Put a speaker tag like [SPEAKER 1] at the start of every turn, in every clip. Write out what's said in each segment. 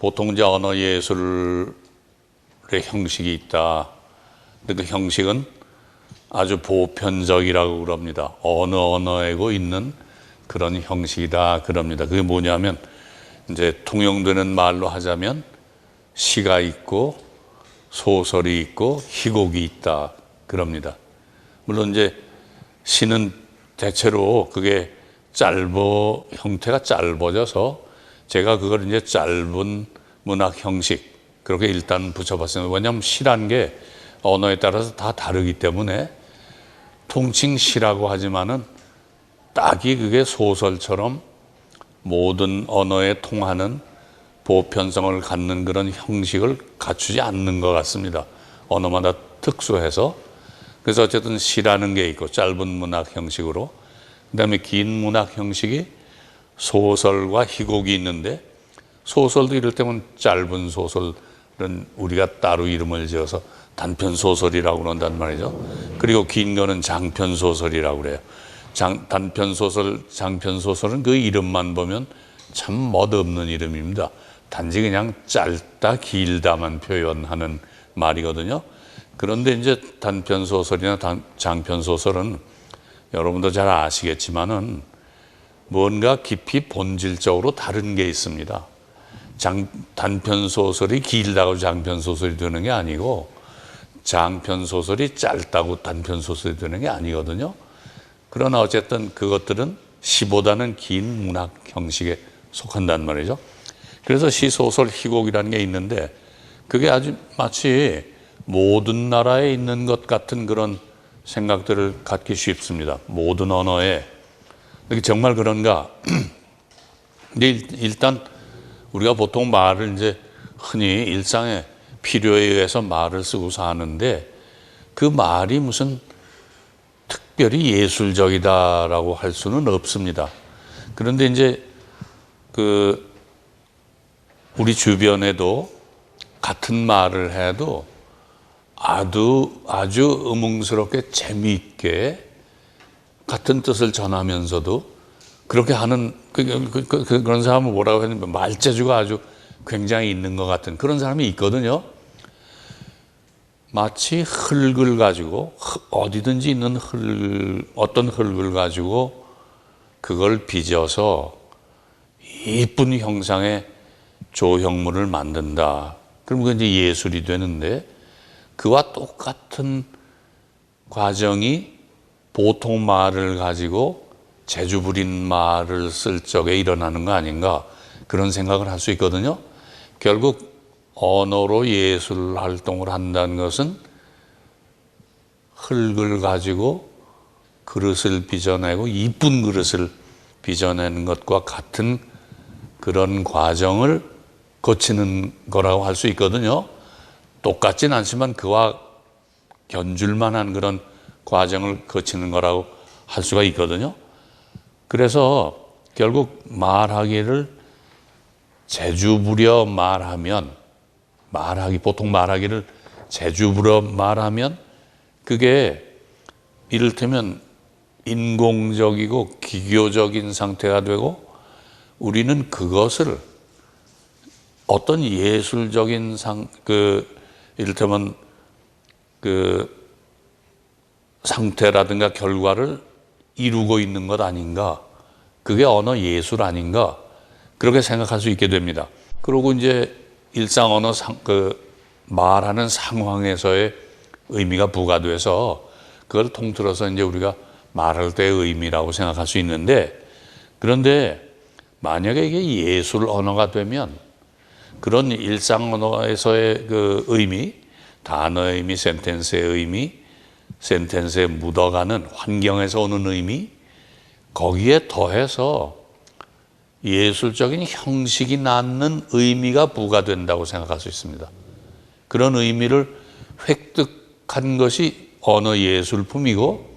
[SPEAKER 1] 보통 이제 언어 예술의 형식이 있다. 근데 그 형식은 아주 보편적이라고 그럽니다. 어느 언어에고 있는 그런 형식이다 그럽니다. 그게 뭐냐면 이제 통용되는 말로 하자면 시가 있고 소설이 있고 희곡이 있다 그럽니다. 물론 이제 시는 대체로 그게 형태가 짧아져서 제가 그걸 이제 짧은 문학 형식 그렇게 일단 붙여봤습니다. 왜냐하면 시란 게 언어에 따라서 다 다르기 때문에 통칭 시라고 하지만은 딱히 그게 소설처럼 모든 언어에 통하는 보편성을 갖는 그런 형식을 갖추지 않는 것 같습니다. 언어마다 특수해서. 그래서 어쨌든 시라는 게 있고 짧은 문학 형식으로, 그다음에 긴 문학 형식이 소설과 희곡이 있는데, 소설도 이럴 때면 짧은 소설은 우리가 따로 이름을 지어서 단편소설이라고 그런단 말이죠. 그리고 긴 거는 장편소설이라고 그래요. 장편소설은 그 이름만 보면 참 멋없는 이름입니다. 단지 그냥 짧다 길다만 표현하는 말이거든요. 그런데 이제 단편소설이나 장편소설은 여러분도 잘 아시겠지만은 뭔가 깊이 본질적으로 다른 게 있습니다. 단편소설이 길다고 장편소설이 되는 게 아니고, 장편소설이 짧다고 단편소설이 되는 게 아니거든요. 그러나 어쨌든 그것들은 시보다는 긴 문학 형식에 속한단 말이죠. 그래서 시, 소설, 희곡이라는 게 있는데, 그게 아주 마치 모든 나라에 있는 것 같은 그런 생각들을 갖기 쉽습니다. 모든 언어에. 정말 그런가? 근데 일단 우리가 보통 말을 이제 흔히 일상의 필요에 의해서 말을 쓰고 사는데, 그 말이 무슨 특별히 예술적이다라고 할 수는 없습니다. 그런데 이제 우리 주변에도 같은 말을 해도 아주 음흉스럽게 재미있게 같은 뜻을 전하면서도 그렇게 하는 그런 사람은 뭐라고 했냐면 말재주가 아주 굉장히 있는 것 같은 그런 사람이 있거든요. 마치 흙을 가지고 어디든지 있는 어떤 흙을 가지고 그걸 빚어서 이쁜 형상의 조형물을 만든다. 그럼 그게 이제 예술이 되는데, 그와 똑같은 과정이 보통 말을 가지고 재주 부린 말을 쓸 적에 일어나는 거 아닌가, 그런 생각을 할 수 있거든요. 결국 언어로 예술 활동을 한다는 것은 흙을 가지고 그릇을 빚어내고 이쁜 그릇을 빚어내는 것과 같은 그런 과정을 거치는 거라고 할 수 있거든요. 똑같진 않지만 그와 견줄만한 그런 과정을 거치는 거라고 할 수가 있거든요. 그래서 결국 말하기를 재주 부려 보통 말하기를 재주 부려 말하면 그게 이를테면 인공적이고 기교적인 상태가 되고, 우리는 그것을 어떤 예술적인 이를테면 상태라든가 결과를 이루고 있는 것 아닌가, 그게 언어 예술 아닌가, 그렇게 생각할 수 있게 됩니다. 그리고 이제 일상 언어 말하는 상황에서의 의미가 부과돼서 그걸 통틀어서 이제 우리가 말할 때의 의미라고 생각할 수 있는데, 그런데 만약에 이게 예술 언어가 되면 그런 일상 언어에서의 그 의미, 단어의 의미, 센텐스의 의미, 센텐스에 묻어가는 환경에서 오는 의미, 거기에 더해서 예술적인 형식이 낳는 의미가 부과된다고 생각할 수 있습니다. 그런 의미를 획득한 것이 언어 예술품이고,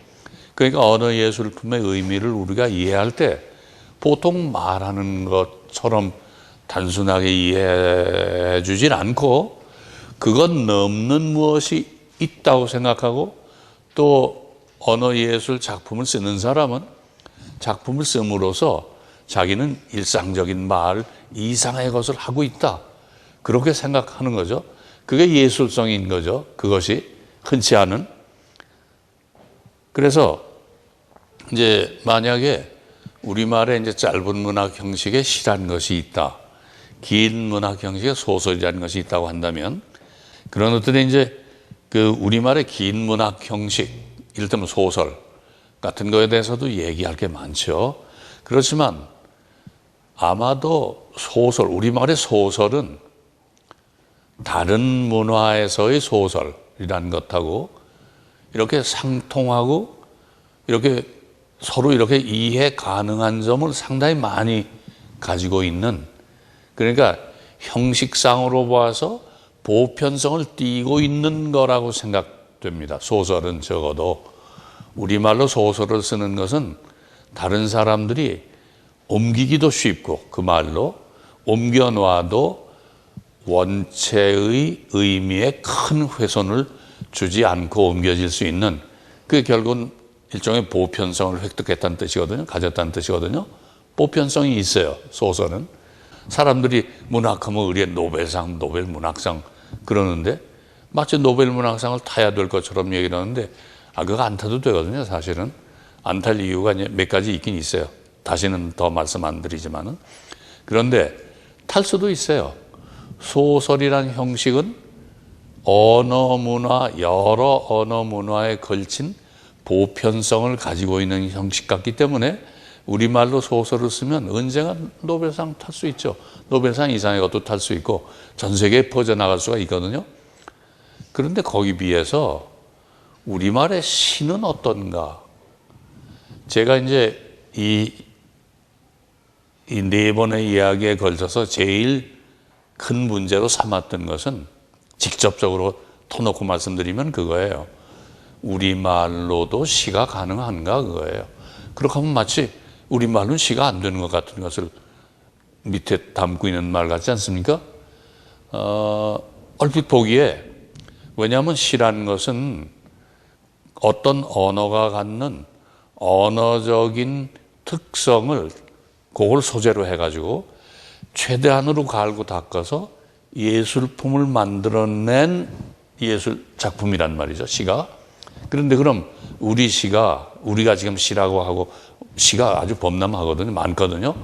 [SPEAKER 1] 그러니까 언어 예술품의 의미를 우리가 이해할 때 보통 말하는 것처럼 단순하게 이해해 주질 않고, 그건 넘는 무엇이 있다고 생각하고, 또 언어 예술 작품을 쓰는 사람은 작품을 씀으로써 자기는 일상적인 말 이상의 것을 하고 있다, 그렇게 생각하는 거죠. 그게 예술성인 거죠. 그것이 흔치 않은. 그래서 이제 만약에 우리말에 이제 짧은 문학 형식의 시라는 것이 있다, 긴 문학 형식의 소설이라는 것이 있다고 한다면, 그런 것들이 이제 그 우리말의 긴 문학 형식, 이를테면 소설 같은 거에 대해서도 얘기할 게 많죠. 그렇지만 아마도 소설, 우리말의 소설은 다른 문화에서의 소설이라는 것하고 이렇게 상통하고 이렇게 서로 이렇게 이해 가능한 점을 상당히 많이 가지고 있는, 그러니까 형식상으로 봐서 보편성을 띠고 있는 거라고 생각됩니다. 소설은 적어도. 우리말로 소설을 쓰는 것은 다른 사람들이 옮기기도 쉽고 그 말로 옮겨놔도 원체의 의미에 큰 훼손을 주지 않고 옮겨질 수 있는, 그게 결국은 일종의 보편성을 획득했다는 뜻이거든요. 가졌다는 뜻이거든요. 보편성이 있어요, 소설은. 사람들이 문학하면 의뢰 노벨상, 노벨 문학상 그러는데 마치 노벨 문학상을 타야 될 것처럼 얘기를 하는데, 그거 안 타도 되거든요. 사실은 안 탈 이유가 몇 가지 있긴 있어요. 다시는 더 말씀 안 드리지만은. 그런데 탈 수도 있어요. 소설이란 형식은 언어 문화, 여러 언어 문화에 걸친 보편성을 가지고 있는 형식 같기 때문에 우리말로 소설을 쓰면 언젠가 노벨상 탈 수 있죠. 노벨상 이상의 것도 탈 수 있고 전 세계에 퍼져나갈 수가 있거든요. 그런데 거기 비해서 우리말의 시는 어떤가? 제가 이제 이 네 번의 이야기에 걸쳐서 제일 큰 문제로 삼았던 것은, 직접적으로 터놓고 말씀드리면 그거예요. 우리말로도 시가 가능한가, 그거예요. 그렇게 하면 마치 우리말로는 시가 안 되는 것 같은 것을 밑에 담고 있는 말 같지 않습니까? 얼핏 보기에, 왜냐하면 시라는 것은 어떤 언어가 갖는 언어적인 특성을 그걸 소재로 해가지고 최대한으로 갈고 닦아서 예술품을 만들어낸 예술 작품이란 말이죠, 시가. 그런데 그럼 우리 시가, 우리가 지금 시라고 하고, 시가 아주 범람하거든요, 많거든요.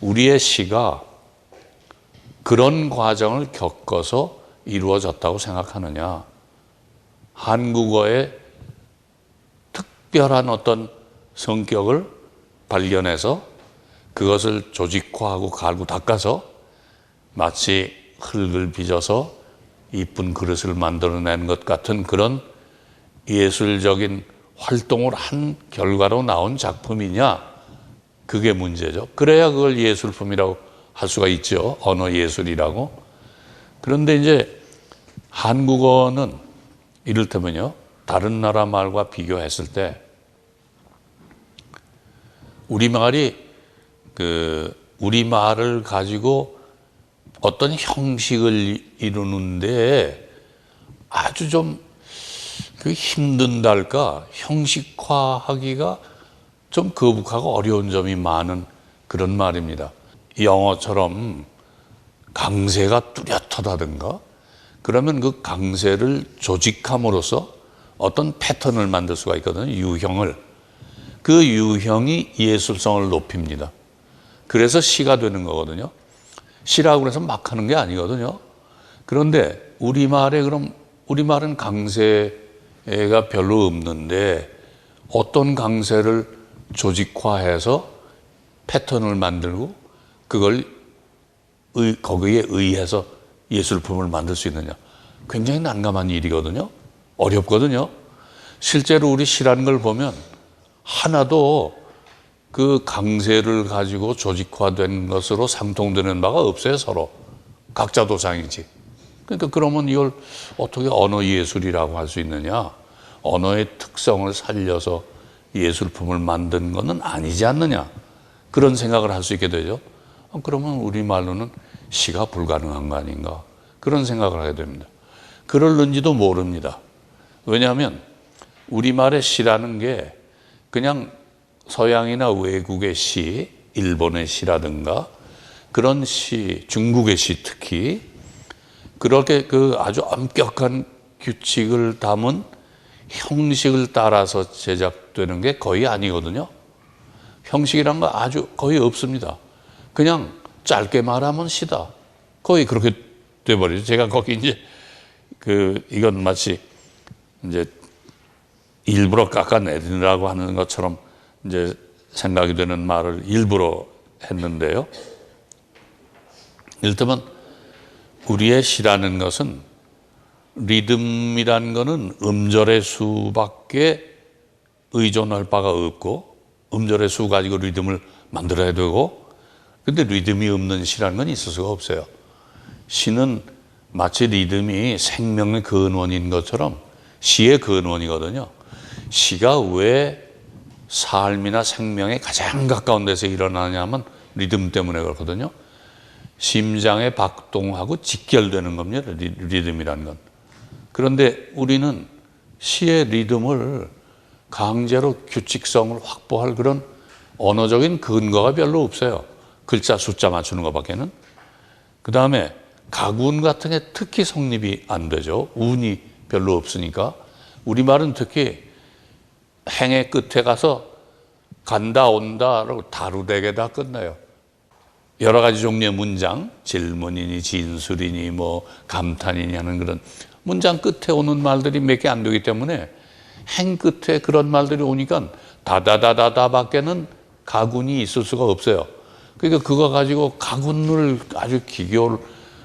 [SPEAKER 1] 우리의 시가 그런 과정을 겪어서 이루어졌다고 생각하느냐? 한국어의 특별한 어떤 성격을 발견해서 그것을 조직화하고 갈고 닦아서 마치 흙을 빚어서 이쁜 그릇을 만들어낸 것 같은 그런 예술적인 활동을 한 결과로 나온 작품이냐, 그게 문제죠. 그래야 그걸 예술품이라고 할 수가 있죠, 언어 예술이라고. 그런데 이제 한국어는 이를테면요, 다른 나라 말과 비교했을 때 우리말을 가지고 어떤 형식을 이루는데 아주 좀 힘든달까, 형식화하기가 좀 거북하고 어려운 점이 많은 그런 말입니다. 영어처럼 강세가 뚜렷하다든가, 그러면 그 강세를 조직함으로써 어떤 패턴을 만들 수가 있거든요, 유형을. 그 유형이 예술성을 높입니다. 그래서 시가 되는 거거든요. 시라고 해서 막 하는 게 아니거든요. 그런데 우리말은 강세가 별로 없는데 어떤 강세를 조직화해서 패턴을 만들고 그걸 거기에 의해서 예술품을 만들 수 있느냐, 굉장히 난감한 일이거든요. 어렵거든요. 실제로 우리 시라는 걸 보면 하나도 그 강세를 가지고 조직화된 것으로 상통되는 바가 없어요. 서로 각자 도상이지. 그러니까 그러면 이걸 어떻게 언어 예술이라고 할 수 있느냐? 언어의 특성을 살려서 예술품을 만든 것은 아니지 않느냐, 그런 생각을 할 수 있게 되죠. 그러면 우리말로는 시가 불가능한 거 아닌가, 그런 생각을 하게 됩니다. 그럴는지도 모릅니다. 왜냐하면 우리말의 시라는 게 그냥 서양이나 외국의 시, 일본의 시라든가 그런 시, 중국의 시 특히 그렇게 그 아주 엄격한 규칙을 담은 형식을 따라서 제작되는 게 거의 아니거든요. 형식이란 거 아주 거의 없습니다. 그냥 짧게 말하면 시다. 거의 그렇게 돼버리죠. 제가 거기 이제 이건 마치 이제 일부러 깎아내리라고 하는 것처럼 이제 생각이 되는 말을 일부러 했는데요. 이를테면 우리의 시라는 것은 리듬이라는 것은 음절의 수밖에 의존할 바가 없고 음절의 수 가지고 리듬을 만들어야 되고, 근데 리듬이 없는 시라는 건 있을 수가 없어요. 시는 마치 리듬이 생명의 근원인 것처럼 시의 근원이거든요. 시가 왜 삶이나 생명에 가장 가까운 데서 일어나냐면 리듬 때문에 그렇거든요. 심장의 박동하고 직결되는 겁니다. 리듬이라는 건. 그런데 우리는 시의 리듬을 강제로 규칙성을 확보할 그런 언어적인 근거가 별로 없어요. 글자 숫자 맞추는 것밖에는. 그 다음에 가군 같은 게 특히 성립이 안 되죠. 운이 별로 없으니까. 우리말은 특히 행의 끝에 가서 간다 온다라고 다루되게다 끝나요. 여러 가지 종류의 문장, 질문이니 진술이니 뭐 감탄이니 하는 그런 문장 끝에 오는 말들이 몇 개 안 되기 때문에 행 끝에 그런 말들이 오니까 다다다다다 밖에는 가군이 있을 수가 없어요. 그러니까 그거 가지고 가군을 아주 기교를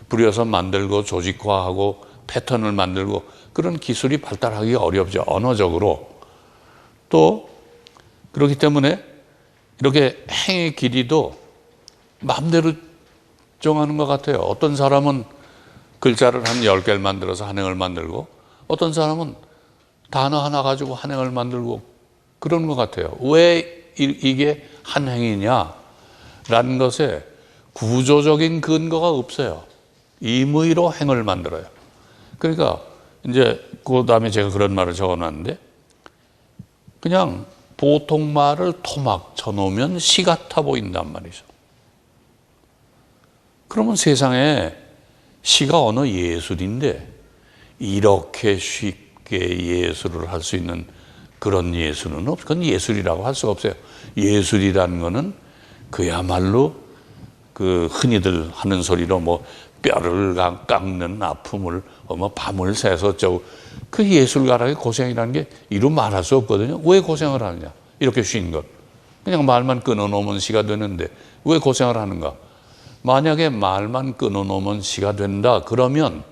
[SPEAKER 1] 부려서 만들고 조직화하고 패턴을 만들고 그런 기술이 발달하기 어렵죠. 언어적으로. 또 그렇기 때문에 이렇게 행의 길이도 마음대로 정하는 것 같아요. 어떤 사람은 글자를 한 10개를 만들어서 한 행을 만들고 어떤 사람은 단어 하나 가지고 한 행을 만들고 그런 것 같아요. 왜 이게 한 행이냐라는 것에 구조적인 근거가 없어요. 임의로 행을 만들어요. 그러니까 이제 그 다음에 제가 그런 말을 적어놨는데 그냥 보통 말을 토막 쳐놓으면 시 같아 보인단 말이죠. 그러면 세상에 시가 언어 예술인데 이렇게 쉽게 예술을 할 수 있는 그런 예술은 없어요. 그건 예술이라고 할 수가 없어요. 예술이라는 거는 그야말로 그 흔히들 하는 소리로 뭐 뼈를 깎는 아픔을 뭐 밤을 새서 어쩌고 그 예술가라의 고생이라는 게 이루 말할 수 없거든요. 왜 고생을 하느냐? 이렇게 쉬운 것. 그냥 말만 끊어놓으면 시가 되는데 왜 고생을 하는가? 만약에 말만 끊어놓으면 시가 된다 그러면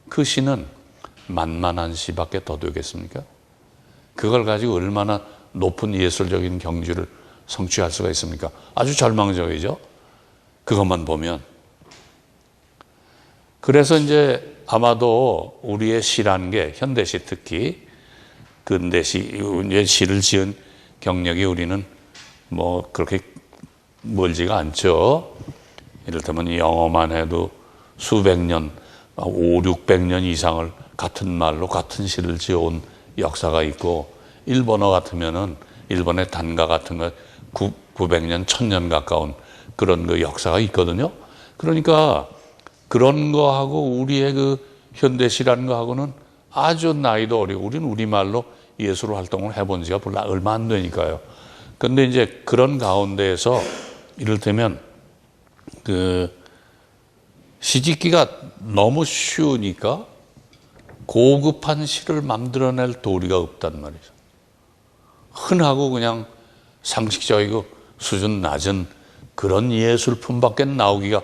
[SPEAKER 1] 그 시는 만만한 시밖에 더 되겠습니까? 그걸 가지고 얼마나 높은 예술적인 경지를 성취할 수가 있습니까? 아주 절망적이죠. 그것만 보면. 그래서 이제 아마도 우리의 시라는 게 현대시 특히 근대시 이제 시를 지은 경력이 우리는 뭐 그렇게 멀지가 않죠. 이를테면 영어만 해도 수백 년, 500~600년 이상을 같은 말로 같은 시를 지어온 역사가 있고 일본어 같으면은 일본의 단가 같은 거 900년, 1000년 가까운 그런 그 역사가 있거든요. 그러니까 그런 거하고 우리의 그 현대시라는 거하고는 아주 나이도 어리고 우리는 우리말로 예술 활동을 해본 지가 얼마 안 되니까요. 근데 이제 그런 가운데에서 이를테면 그 시짓기가 너무 쉬우니까 고급한 시를 만들어낼 도리가 없단 말이죠. 흔하고 그냥 상식적이고 수준 낮은 그런 예술품밖에 나오기가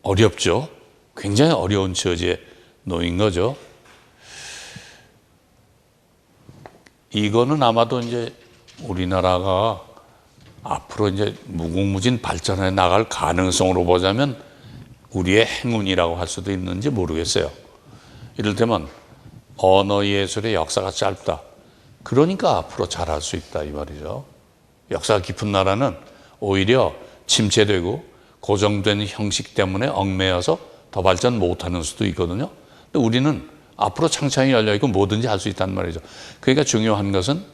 [SPEAKER 1] 어렵죠. 굉장히 어려운 처지에 놓인 거죠. 이거는 아마도 이제 우리나라가 앞으로 이제 무궁무진 발전해 나갈 가능성으로 보자면 우리의 행운이라고 할 수도 있는지 모르겠어요. 이를테면 언어 예술의 역사가 짧다. 그러니까 앞으로 잘할 수 있다 이 말이죠. 역사가 깊은 나라는 오히려 침체되고 고정된 형식 때문에 얽매여서 더 발전 못하는 수도 있거든요. 근데 우리는 앞으로 창창이 열려있고 뭐든지 할 수 있단 말이죠. 그러니까 중요한 것은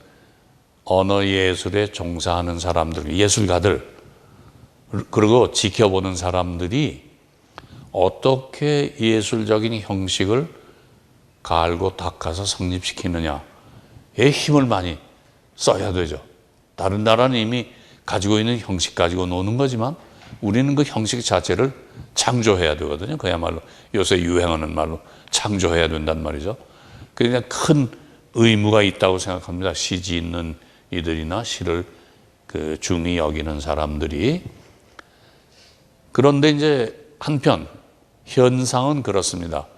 [SPEAKER 1] 언어 예술에 종사하는 사람들, 예술가들, 그리고 지켜보는 사람들이 어떻게 예술적인 형식을 갈고 닦아서 성립시키느냐에 힘을 많이 써야 되죠. 다른 나라는 이미 가지고 있는 형식 가지고 노는 거지만 우리는 그 형식 자체를 창조해야 되거든요. 그야말로 요새 유행하는 말로 창조해야 된단 말이죠. 그러니까 큰 의무가 있다고 생각합니다. 시 짓는 이들이나 시를 중히 여기는 사람들이. 그런데 이제 한편 현상은 그렇습니다.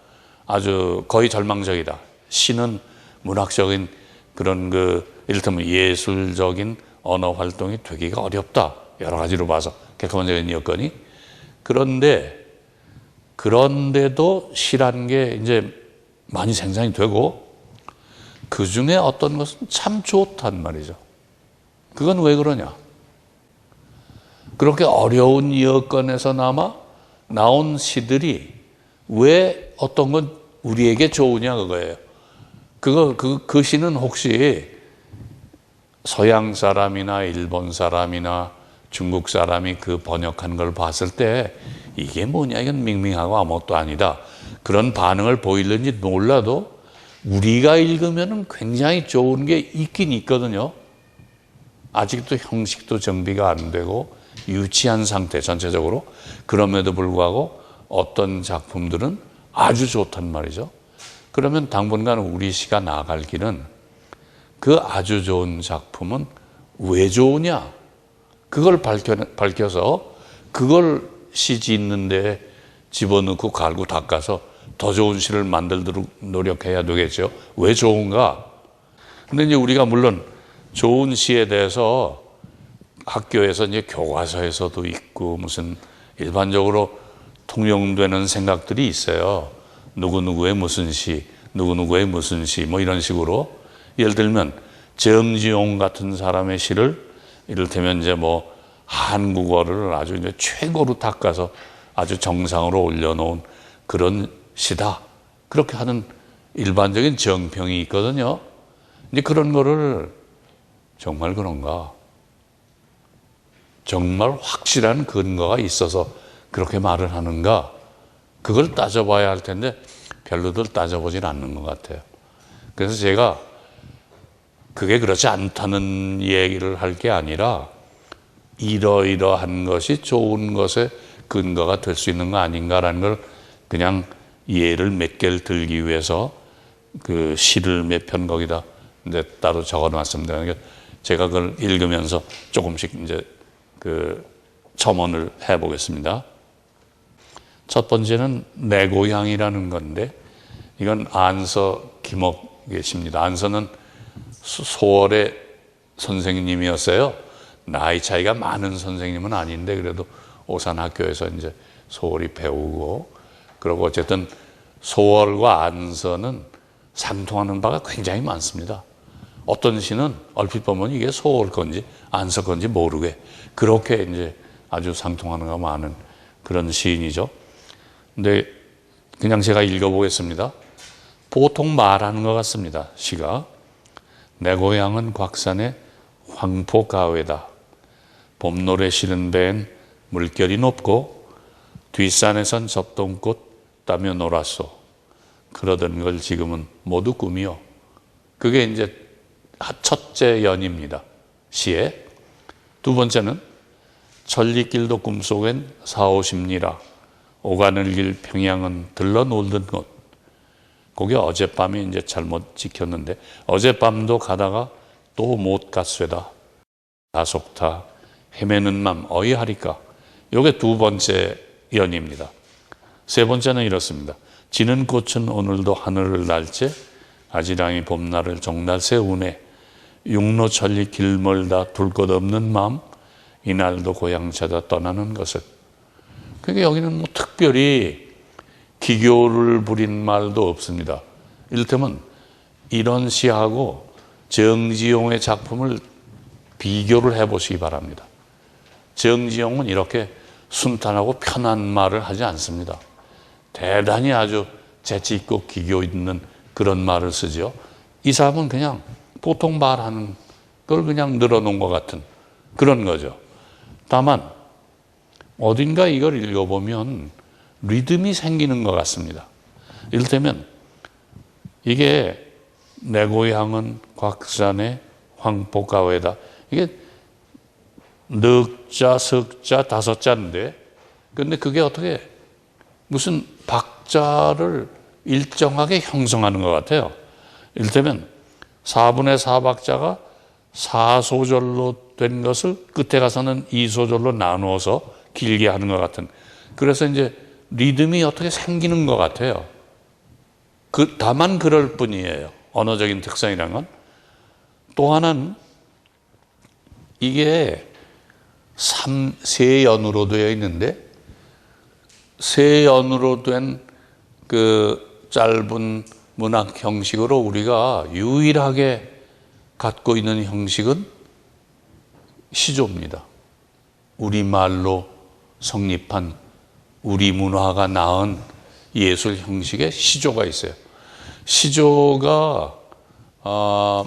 [SPEAKER 1] 아주 거의 절망적이다. 시는 문학적인 그런 이를테면 예술적인 언어 활동이 되기가 어렵다. 여러 가지로 봐서 객관적인 여건이. 그런데도 시라는 게 이제 많이 생산이 되고 그 중에 어떤 것은 참 좋단 말이죠. 그건 왜 그러냐? 그렇게 어려운 여건에서나마 나온 시들이 왜 어떤 건 우리에게 좋으냐 그거예요. 그 시는 혹시 서양 사람이나 일본 사람이나 중국 사람이 그 번역한 걸 봤을 때 이게 뭐냐, 이건 밍밍하고 아무것도 아니다, 그런 반응을 보일는지 몰라도 우리가 읽으면 굉장히 좋은 게 있긴 있거든요. 아직도 형식도 정비가 안 되고 유치한 상태 전체적으로. 그럼에도 불구하고 어떤 작품들은 아주 좋단 말이죠. 그러면 당분간 우리 시가 나아갈 길은 그 아주 좋은 작품은 왜 좋으냐, 그걸 밝혀서 그걸 시 짓는데 집어넣고 갈고 닦아서 더 좋은 시를 만들도록 노력해야 되겠죠. 왜 좋은가? 근데 이제 우리가 물론 좋은 시에 대해서 학교에서 이제 교과서에서도 있고 무슨 일반적으로 통용되는 생각들이 있어요. 누구누구의 무슨 시, 누구누구의 무슨 시, 뭐 이런 식으로. 예를 들면 정지용 같은 사람의 시를 이를테면 이제 뭐 한국어를 아주 이제 최고로 닦아서 아주 정상으로 올려놓은 그런 시다, 그렇게 하는 일반적인 정평이 있거든요. 이제 그런 거를 정말 그런가? 정말 확실한 근거가 있어서 그렇게 말을 하는가? 그걸 따져봐야 할 텐데 별로들 따져보질 않는 것 같아요. 그래서 제가 그게 그렇지 않다는 얘기를 할 게 아니라 이러이러한 것이 좋은 것의 근거가 될 수 있는 거 아닌가라는 걸 그냥 예를 몇 개를 들기 위해서 그 시를 몇 편 거기다 이제 따로 적어 놨습니다. 그러니까 제가 그걸 읽으면서 조금씩 이제 첨언을 해 보겠습니다. 첫 번째는 내 고향이라는 건데, 이건 안서 김옥의 시입니다. 안서는 소월의 선생님이었어요. 나이 차이가 많은 선생님은 아닌데 그래도 오산학교에서 이제 소월이 배우고, 그리고 어쨌든 소월과 안서는 상통하는 바가 굉장히 많습니다. 어떤 시는 얼핏 보면 이게 소월 건지 안서 건지 모르게 그렇게 이제 아주 상통하는 가 많은 그런 시인이죠. 근데 그냥 제가 읽어보겠습니다. 보통 말하는 것 같습니다. 시가 내 고향은 곽산의 황포가외다. 봄노래 실은 배엔 물결이 높고 뒷산에선 접동꽃 따며 놀았소. 그러던 걸 지금은 모두 꿈이요. 그게 이제 첫째 연입니다. 시에. 두 번째는 천리길도 꿈속엔 40~50리라 오가는 길 평양은 들러 놀던 곳. 그게 어젯밤에 이제 잘못 찍혔는데 어젯밤도 가다가 또 못 갔쇠다. 다속타 헤매는 맘 어이하리까. 요게 두 번째 연입니다. 세 번째는 이렇습니다. 지는 꽃은 오늘도 하늘을 날째 아지랑이 봄날을 종날 세우네. 육로 천리 길 멀다 둘 것 없는 마음 이날도 고향 찾아 떠나는 것을. 그러니까 여기는 뭐 특별히 기교를 부린 말도 없습니다. 이를테면 이런 시하고 정지용의 작품을 비교를 해보시기 바랍니다. 정지용은 이렇게 순탄하고 편한 말을 하지 않습니다. 대단히 아주 재치 있고 기교 있는 그런 말을 쓰죠. 이 사람은 그냥 보통 말하는 걸 그냥 늘어놓은 것 같은 그런 거죠. 다만 어딘가 이걸 읽어보면 리듬이 생기는 것 같습니다. 이를테면 이게 내 고향은 곽산의 황포가외다. 이게 넉자, 석자, 다섯자인데 근데 그게 어떻게 무슨 박자를 일정하게 형성하는 것 같아요. 이를테면 4분의 4박자가 4소절로 된 것을 끝에 가서는 2소절로 나누어서 길게 하는 것 같은, 그래서 이제 리듬이 어떻게 생기는 것 같아요. 다만 그럴 뿐이에요. 언어적인 특성이란 건. 또 하나는 이게 세연으로 되어 있는데 세연으로 된 그 짧은 문학 형식으로 우리가 유일하게 갖고 있는 형식은 시조입니다. 우리말로 성립한 우리 문화가 낳은 예술 형식의 시조가 있어요. 시조가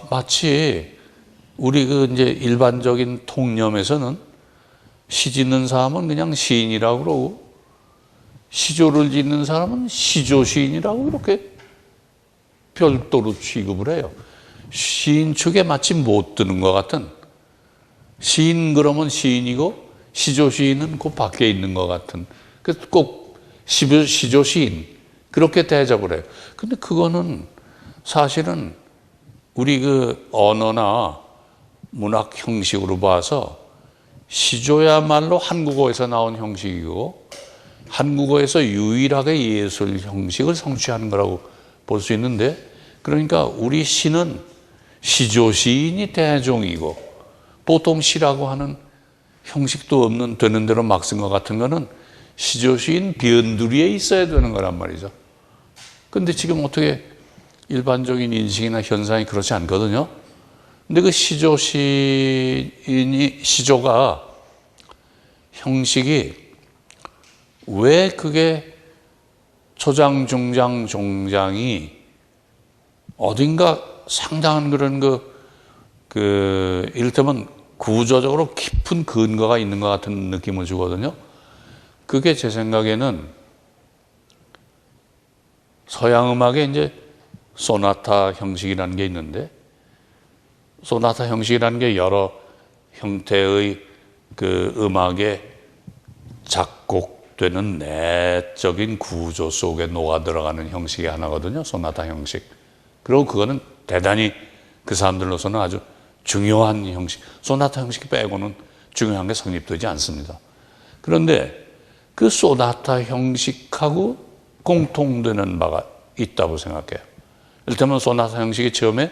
[SPEAKER 1] 마치 우리 이제 일반적인 통념에서는 시 짓는 사람은 그냥 시인이라고 그러고 시조를 짓는 사람은 시조 시인이라고 이렇게 별도로 취급을 해요. 시인 측에 마치 못 드는 것 같은, 시인 그러면 시인이고 시조 시인은 그 밖에 있는 것 같은, 그래서 꼭 시조 시인 그렇게 대접을 해요. 근데 그거는 사실은 우리 그 언어나 문학 형식으로 봐서 시조야말로 한국어에서 나온 형식이고 한국어에서 유일하게 예술 형식을 성취하는 거라고 볼 수 있는데, 그러니까 우리 시는 시조 시인이 대종이고 보통 시라고 하는 형식도 없는 되는 대로 막 쓴 것 같은 거는 시조 시인 변두리에 있어야 되는 거란 말이죠. 근데 지금 어떻게 일반적인 인식이나 현상이 그렇지 않거든요. 근데 그 시조 시조가 형식이 왜 그게 초장, 중장, 종장이 어딘가 상당한 그런 이를테면 구조적으로 깊은 근거가 있는 것 같은 느낌을 주거든요. 그게 제 생각에는 서양 음악에 이제 소나타 형식이라는 게 있는데, 소나타 형식이라는 게 여러 형태의 그 음악에 작곡되는 내적인 구조 속에 녹아 들어가는 형식이 하나거든요. 소나타 형식. 그리고 그거는 대단히 그 사람들로서는 아주 중요한 형식. 소나타 형식 빼고는 중요한 게 성립되지 않습니다. 그런데 그 소나타 형식하고 공통되는 바가 있다고 생각해요. 이를테면 소나타 형식이 처음에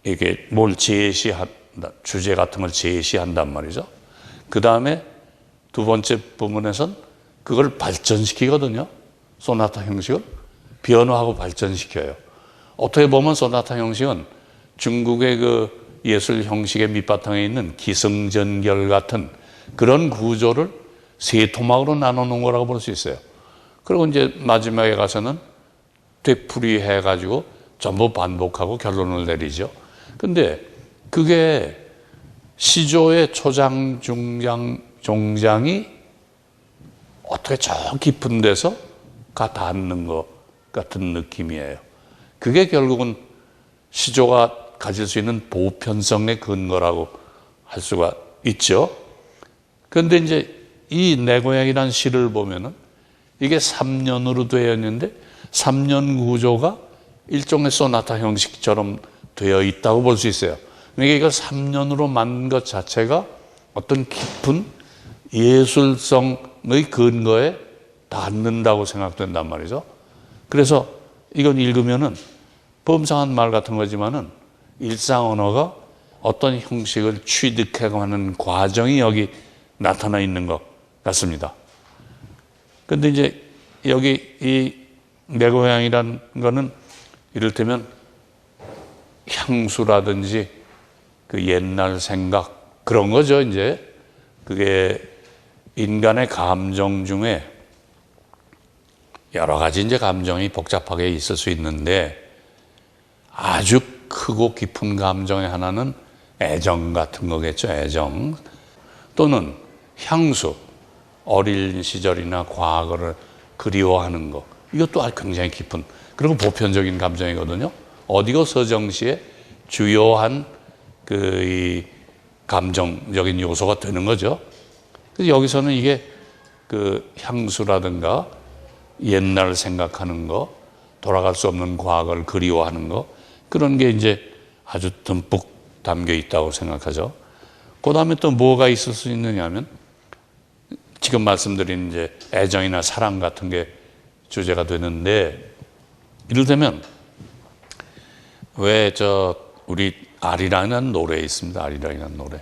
[SPEAKER 1] 이게 뭘 제시한다, 주제 같은 걸 제시한단 말이죠. 그 다음에 두 번째 부분에선 그걸 발전시키거든요. 소나타 형식을 변화하고 발전시켜요. 어떻게 보면 소나타 형식은 중국의 그 예술 형식의 밑바탕에 있는 기승전결 같은 그런 구조를 세 토막으로 나눠 놓은 거라고 볼 수 있어요. 그리고 이제 마지막에 가서는 되풀이 해가지고 전부 반복하고 결론을 내리죠. 근데 그게 시조의 초장, 중장, 종장이 어떻게 저 깊은 데서 가 닿는 것 같은 느낌이에요. 그게 결국은 시조가 가질 수 있는 보편성의 근거라고 할 수가 있죠. 그런데 이제 이 내 고향이라는 시를 보면은 이게 3년으로 되어 있는데 3년 구조가 일종의 소나타 형식처럼 되어 있다고 볼 수 있어요. 그러니까 이걸 3년으로 만든 것 자체가 어떤 깊은 예술성의 근거에 닿는다고 생각된단 말이죠. 그래서 이건 읽으면은 범상한 말 같은 거지만은 일상 언어가 어떤 형식을 취득해가는 과정이 여기 나타나 있는 것 같습니다. 근데 이제 여기 이 내 고향이라는 거는 이를테면 향수라든지 그 옛날 생각 그런 거죠. 이제 그게 인간의 감정 중에 여러 가지 이제 감정이 복잡하게 있을 수 있는데 아주 크고 깊은 감정의 하나는 애정 같은 거겠죠. 애정 또는 향수, 어린 시절이나 과거를 그리워하는 거. 이것도 아주 굉장히 깊은, 그리고 보편적인 감정이거든요. 어디고 서정시의 주요한 이 감정적인 요소가 되는 거죠. 그래서 여기서는 이게 그 향수라든가 옛날 생각하는 거, 돌아갈 수 없는 과거를 그리워하는 거, 그런 게 이제 아주 듬뿍 담겨 있다고 생각하죠. 그 다음에 또 뭐가 있을 수 있느냐면, 지금 말씀드린 이제 애정이나 사랑 같은 게 주제가 되는데, 이를테면 왜 우리 아리랑이라는 노래 있습니다. 아리랑이라는 노래.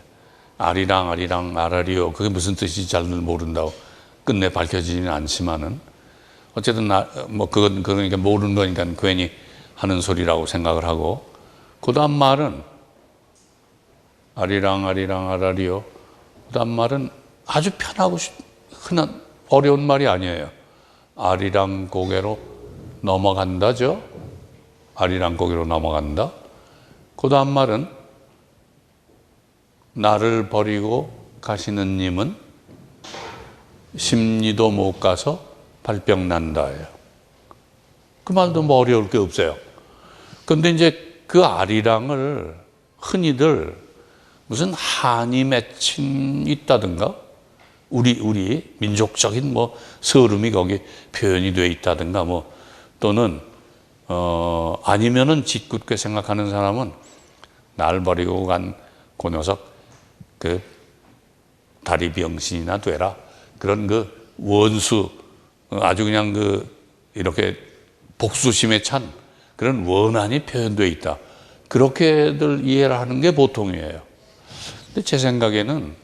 [SPEAKER 1] 아리랑 아리랑 아라리요. 그게 무슨 뜻인지 잘 모른다고 끝내 밝혀지지는 않지만은, 어쨌든 뭐 그건 그러니까 모르는 거니까 괜히 하는 소리라고 생각을 하고, 그 다음 말은 아리랑 아리랑 아라리요. 그 다음 말은 아주 편하고 흔한 어려운 말이 아니에요. 아리랑 고개로 넘어간다죠. 아리랑 고개로 넘어간다. 그 다음 말은 나를 버리고 가시는 님은 십리도 못 가서 발병 난다예요. 그 말도 뭐 어려울 게 없어요. 그런데 이제 그 아리랑을 흔히들 무슨 한이 맺힌 있다든가, 우리 민족적인 뭐 서름이 거기 표현이 돼 있다든가, 뭐 또는 아니면은 짓궂게 생각하는 사람은 날 버리고 간 그 녀석 그 다리병신이나 되라, 그런 그 원수, 아주 그냥 이렇게 복수심에 찬 그런 원한이 표현되어 있다, 그렇게들 이해를 하는 게 보통이에요. 근데 제 생각에는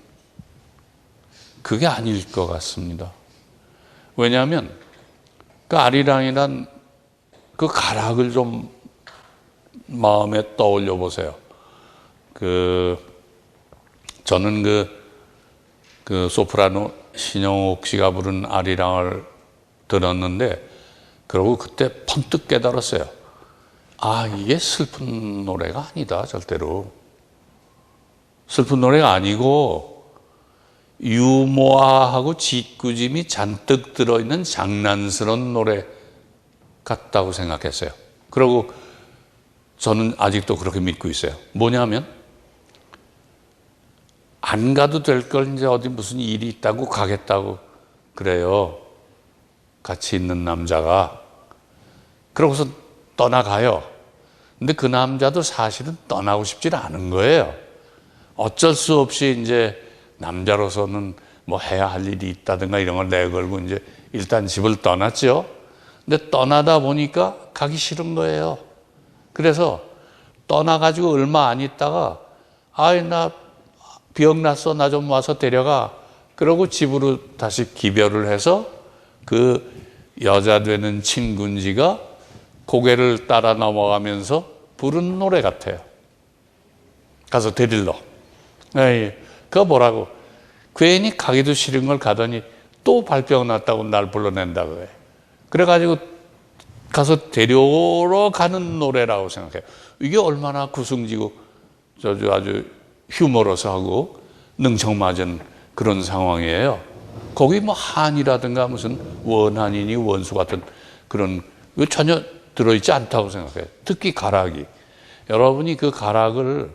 [SPEAKER 1] 그게 아닐 것 같습니다. 왜냐하면 그 아리랑이란 그 가락을 좀 마음에 떠올려 보세요. 저는 그 소프라노 신영옥 씨가 부른 아리랑을 들었는데, 그러고 그때 번뜩 깨달았어요. 아, 이게 슬픈 노래가 아니다. 절대로 슬픈 노래가 아니고 유머하고 짓궂음이 잔뜩 들어있는 장난스러운 노래 같다고 생각했어요. 그리고 저는 아직도 그렇게 믿고 있어요. 뭐냐면, 안 가도 될 걸 이제 어디 무슨 일이 있다고 가겠다고 그래요. 같이 있는 남자가. 그러고서 떠나가요. 근데 그 남자도 사실은 떠나고 싶지 않은 거예요. 어쩔 수 없이 이제 남자로서는 뭐 해야 할 일이 있다든가 이런 걸 내걸고 이제 일단 집을 떠났죠. 근데 떠나다 보니까 가기 싫은 거예요. 그래서 떠나가지고 얼마 안 있다가, 아이, 나 병났어. 나 좀 와서 데려가. 그러고 집으로 다시 기별을 해서 그 여자 되는 친군지가 고개를 따라 넘어가면서 부른 노래 같아요. 가서 데릴러. 에이, 그거 뭐라고. 괜히 가기도 싫은 걸 가더니 또 발병 났다고 날 불러낸다고 해. 그래가지고 가서 데려오러 가는 노래라고 생각해요. 이게 얼마나 구승지고 아주 휴머러스하고 능청맞은 그런 상황이에요. 거기 뭐 한이라든가 무슨 원한이니 원수 같은 그런 거 전혀 들어있지 않다고 생각해요. 특히 가락이. 여러분이 그 가락을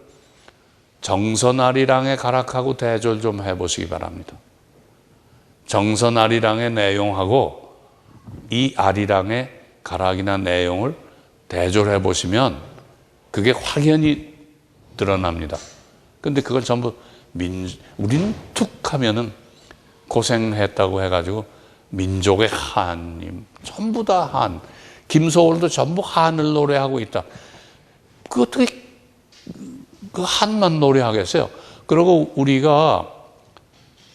[SPEAKER 1] 정선아리랑의 가락하고 대조를 좀 해보시기 바랍니다. 정선아리랑의 내용하고 이 아리랑의 가락이나 내용을 대조를 해보시면 그게 확연히 드러납니다. 근데 그걸 전부 우리는 툭 하면은 고생했다고 해가지고 민족의 한님, 전부 다 한. 김소월도 전부 한을 노래하고 있다. 그 어떻게 그 한만 노래하겠어요? 그리고 우리가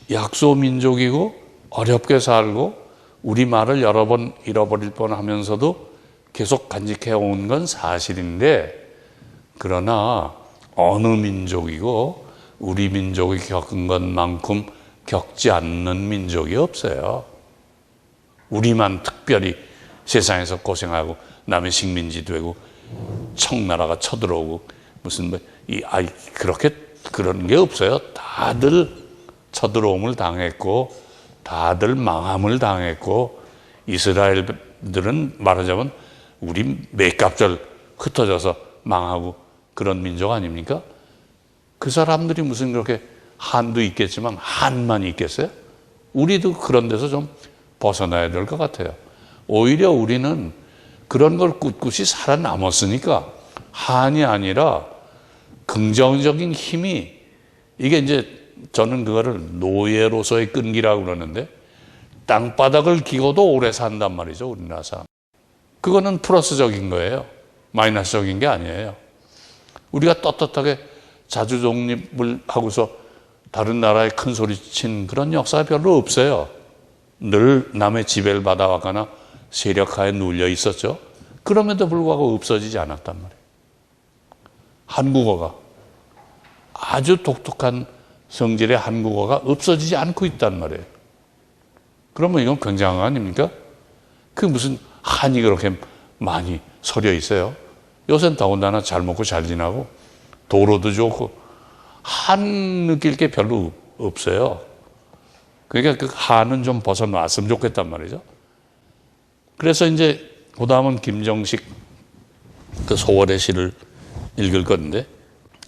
[SPEAKER 1] 약소민족이고 어렵게 살고 우리말을 여러 번 잃어버릴 뻔하면서도 계속 간직해 온 건 사실인데, 그러나 어느 민족이고 우리 민족이 겪은 것만큼 겪지 않는 민족이 없어요. 우리만 특별히 세상에서 고생하고 남의 식민지 되고 청나라가 쳐들어오고 무슨 그렇게 그런 게 없어요. 다들 쳐들어옴을 당했고 다들 망함을 당했고 이스라엘들은 말하자면 우리 맥갑절 흩어져서 망하고 그런 민족 아닙니까? 그 사람들이 무슨 그렇게 한도 있겠지만 한만 있겠어요? 우리도 그런 데서 좀 벗어나야 될 것 같아요. 오히려 우리는 그런 걸 꿋꿋이 살아남았으니까 한이 아니라 긍정적인 힘이, 이게 이제 저는 그거를 노예로서의 끈기라고 그러는데, 땅바닥을 기고도 오래 산단 말이죠, 우리나라 사람. 그거는 플러스적인 거예요. 마이너스적인 게 아니에요. 우리가 떳떳하게 자주 독립을 하고서 다른 나라에 큰 소리 친 그런 역사가 별로 없어요. 늘 남의 지배를 받아왔거나 세력하에 눌려 있었죠. 그럼에도 불구하고 없어지지 않았단 말이에요. 한국어가, 아주 독특한 성질의 한국어가 없어지지 않고 있단 말이에요. 그러면 이건 굉장한 거 아닙니까? 그 무슨 한이 그렇게 많이 서려 있어요. 요새는 더군다나 잘 먹고 잘 지나고 도로도 좋고 한 느낄 게 별로 없어요. 그러니까 그 한은 좀 벗어났으면 좋겠단 말이죠. 그래서 이제 그 다음은 김정식 그 소월의 시를 읽을 건데,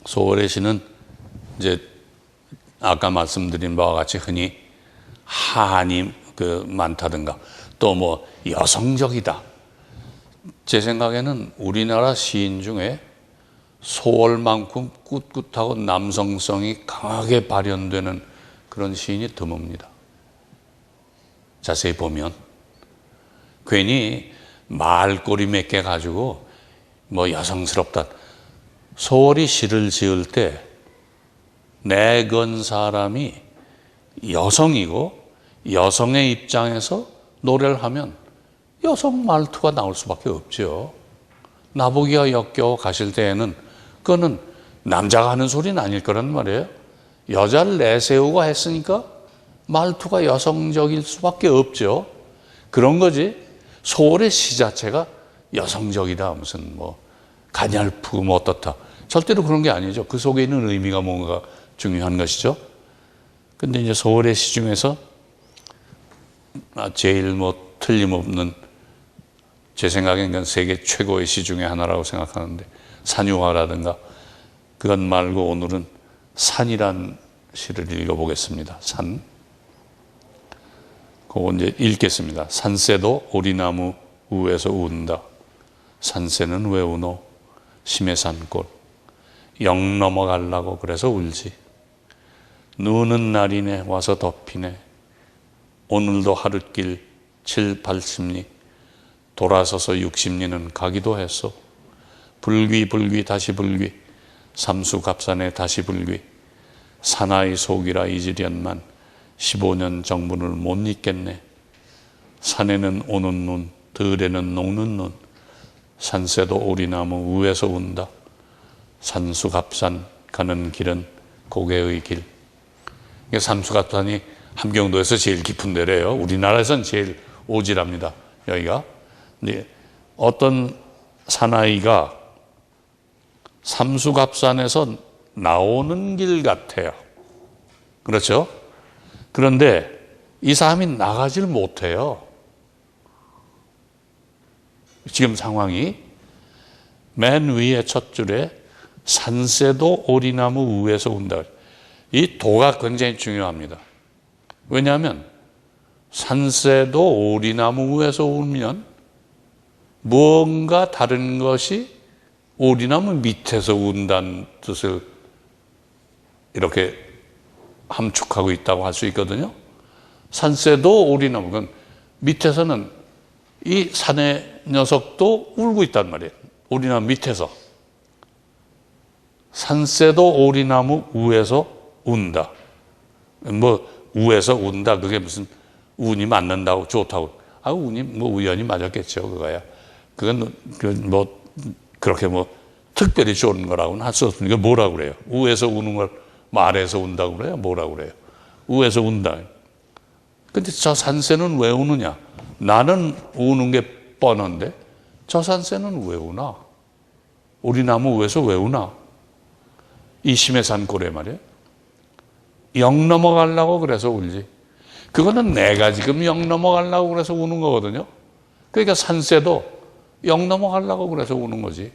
[SPEAKER 1] 소월의 시는 이제 아까 말씀드린 바와 같이 흔히 한이 그 많다든가 또 뭐 여성적이다. 제 생각에는 우리나라 시인 중에 소월만큼 꿋꿋하고 남성성이 강하게 발현되는 그런 시인이 드뭅니다. 자세히 보면 괜히 말꼬리 몇 개 가지고 뭐 여성스럽다. 소월이 시를 지을 때 내건 사람이 여성이고 여성의 입장에서 노래를 하면 여성 말투가 나올 수밖에 없죠. 나보기가 역겨워 가실 때에는 그거는 남자가 하는 소리는 아닐 거란 말이에요. 여자를 내세우고 했으니까 말투가 여성적일 수밖에 없죠. 그런 거지. 소월의 시 자체가 여성적이다, 무슨 뭐 가냘프고 뭐 어떻다, 절대로 그런 게 아니죠. 그 속에 있는 의미가 뭔가 중요한 것이죠. 근데 이제 소월의 시 중에서 제일 뭐 틀림없는, 제 생각엔 세계 최고의 시 중에 하나라고 생각하는데, 산유화라든가, 그것 말고 오늘은 산이란 시를 읽어보겠습니다. 산. 그거 이제 읽겠습니다. 산새도 오리나무 우에서 운다. 산새는 왜 우노? 심해 산골. 영 넘어가려고 그래서 울지. 누는 날이네 와서 덮이네. 오늘도 하룻길 7, 80리. 돌아서서 60리는 가기도 했어. 불귀 불귀 다시 불귀. 삼수갑산에 다시 불귀. 사나이 속이라 잊으련만 15년 정문을 못 잊겠네. 산에는 오는 눈, 들에는 녹는 눈. 산새도 오리나무 우에서 운다. 산수갑산 가는 길은 고개의 길. 삼수갑산이 함경도에서 제일 깊은 데래요. 우리나라에선 제일 오지랍니다, 여기가. 근데 어떤 사나이가 삼수갑산에서 나오는 길 같아요. 그렇죠? 그런데 이 사람이 나가질 못해요. 지금 상황이 맨 위에 첫 줄에 산새도 오리나무 우에서 운다. 이 도가 굉장히 중요합니다. 왜냐하면 산새도 오리나무 우에서 울면 무언가 다른 것이 오리나무 밑에서 운다는 뜻을 이렇게 함축하고 있다고 할 수 있거든요. 산새도 오리나무, 그건 밑에서는 이 산의 녀석도 울고 있단 말이에요. 오리나무 밑에서. 산새도 오리나무 우에서 운다. 뭐 우에서 운다, 그게 무슨 운이 맞는다고 좋다고. 운이 뭐 우연히 맞았겠죠, 그거야. 그건 뭐 그렇게 뭐 특별히 좋은 거라고는 할 수 없으니까 뭐라고 그래요? 우에서 우는 걸 말에서 운다고 그래요? 뭐라고 그래요? 우에서 운다. 근데 저 산새는 왜 우느냐? 나는 우는 게 뻔한데 저 산새는 왜 우나? 오리나무 우에서 왜 우나? 이 심해 산골에 말이에요. 영 넘어가려고 그래서 울지. 그거는 내가 지금 영 넘어가려고 그래서 우는 거거든요. 그러니까 산새도 영 넘어가려고 그래서 우는 거지.